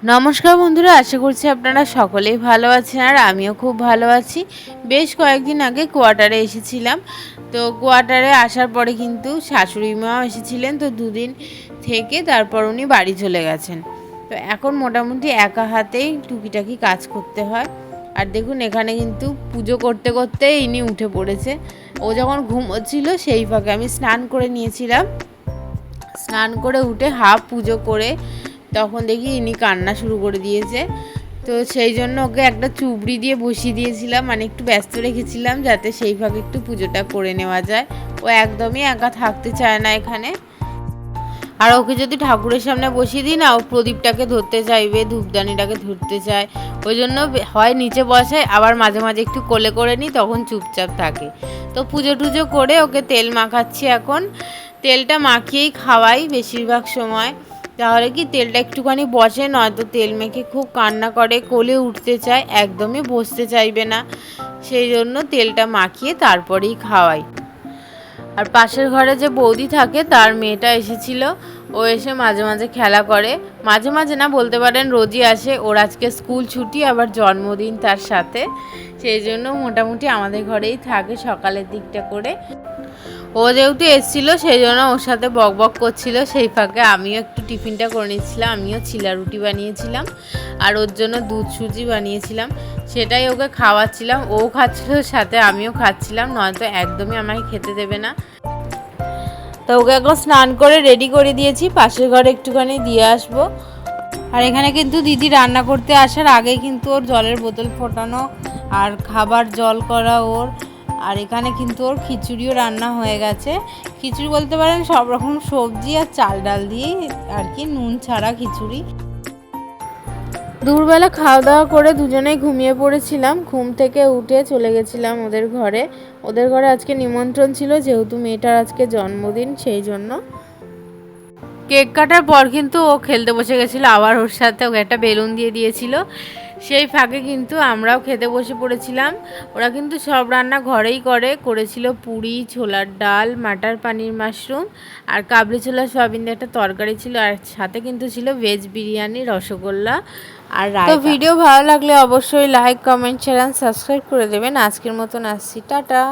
নমস্কার বন্ধুরা, আশা করছি আপনারা সকলেই ভালো আছেন আর আমিও খুব ভালো আছি। বেশ কয়েকদিন আগে কোয়ার্টারে এসেছিলাম। তো কোয়ার্টারে আসার পরে কিন্তু শাশুড়ি মাও এসেছিলেন, তো দুদিন থেকে তারপর উনি বাড়ি চলে গেছেন। তো এখন মোটামুটি একা হাতেই টুকিটাকি কাজ করতে হয়। আর দেখুন এখানে কিন্তু পুজো করতে করতে ইনি উঠে পড়েছে। ও যখন ঘুমোচ্ছিল সেই ফাঁকে আমি স্নান করে নিয়েছিলাম। স্নান করে উঠে হাফ পুজো করে তখন দেখি ইনি কান্না শুরু করে দিয়েছে। তো সেই জন্য ওকে একটা চুবড়ি দিয়ে বসিয়ে দিয়েছিলাম, মানে একটু ব্যস্ত রেখেছিলাম যাতে সেই ভাগে একটু পুজোটা করে নেওয়া যায়। ও একদমই একা থাকতে চায় না এখানে। আর ওকে যদি ঠাকুরের সামনে বসিয়ে দিই না, ও প্রদীপটাকে ধরতে চাইবে, ধূপদানিটাকে ধরতে চায়। ওই জন্য হয় নিচে বসায়, আবার মাঝে মাঝে একটু কোলে করে নিই, তখন চুপচাপ থাকে। তো পুজো টুজো করে ওকে তেল মাখাচ্ছি এখন। তেলটা মাখিয়েই খাওয়াই বেশিরভাগ সময়, তাহলে কি তেলটা একটুখানি বসে, নয়তো তেল মেখে খুব কান্না করে, কোলে উঠতে চায়, একদমই বসতে চাইবে না। সেই জন্য তেলটা মাখিয়ে তারপরেই খাওয়াই। আর পাশের ঘরে যে বৌদি থাকে তার মেয়েটা এসেছিল, ও এসে মাঝে মাঝে খেলা করে। মাঝে মাঝে না বলতে পারেন রোজই আসে। ওর আজকে স্কুল ছুটি, আবার জন্মদিন তার সাথে, সেই জন্য মোটামুটি আমাদের ঘরেই থাকে সকালের দিকটা করে। ও যেহেতু এসেছিলো সেই জন্য ওর সাথে বক বক করছিল, সেই ফাঁকে আমিও একটু টিফিনটা করে নিচ্ছিলাম। আমিও চিলা রুটি বানিয়েছিলাম আর ওর জন্য দুধ সুজি বানিয়েছিলাম, সেটাই ওকে খাওয়াচ্ছিলাম। ও খাচ্ছিল, সাথে আমিও খাচ্ছিলাম, নয়তো একদমই আমাকে খেতে দেবে না। তো ওকে এখন স্নান করে রেডি করে দিয়েছি, পাশের ঘরে একটুখানি দিয়ে আসবো। আর এখানে কিন্তু দিদি রান্না করতে আসার আগেই কিন্তু ওর জলের বোতল ফোটানো আর খাবার জল করা ওর। আর এখানে কিন্তু ওর খিচুড়িও রান্না হয়ে গেছে। খিচুড়ি বলতে পারেন সব রকম সবজি আর চাল ডাল দিয়ে আর কি, নুন ছাড়া খিচুড়ি। দুপুরবেলা খাওয়া দাওয়া করে দুজনেই ঘুমিয়ে পড়েছিলাম। ঘুম থেকে উঠে চলে গেছিলাম ওদের ঘরে। ওদের ঘরে আজকে নিমন্ত্রণ ছিল, যেহেতু মেয়েটার আজকে জন্মদিন সেই জন্য। কেক কাটার পর কিন্তু ও খেলতে বসে গেছিলো, আবার ওর সাথে ওকে একটা বেলুন দিয়ে দিয়েছিল। সেই ফাঁকে কিন্তু আমরাও খেতে বসে পড়েছিলাম। ওরা কিন্তু সব রান্না ঘরেই করেছিল পুরি, ছোলার ডাল, মাটার পানির মাশরুম আর কাবলি ছোলা সয়াবিন দিয়ে একটা তরকারি ছিল, আর সাথে কিন্তু ছিল ভেজ বিরিয়ানি, রসগোল্লা আর রায়তা। তো ভিডিও ভালো লাগলে অবশ্যই লাইক, কমেন্ট, শেয়ার, সাবস্ক্রাইব করে দেবেন। আজকের মতন আসছি, টাটা।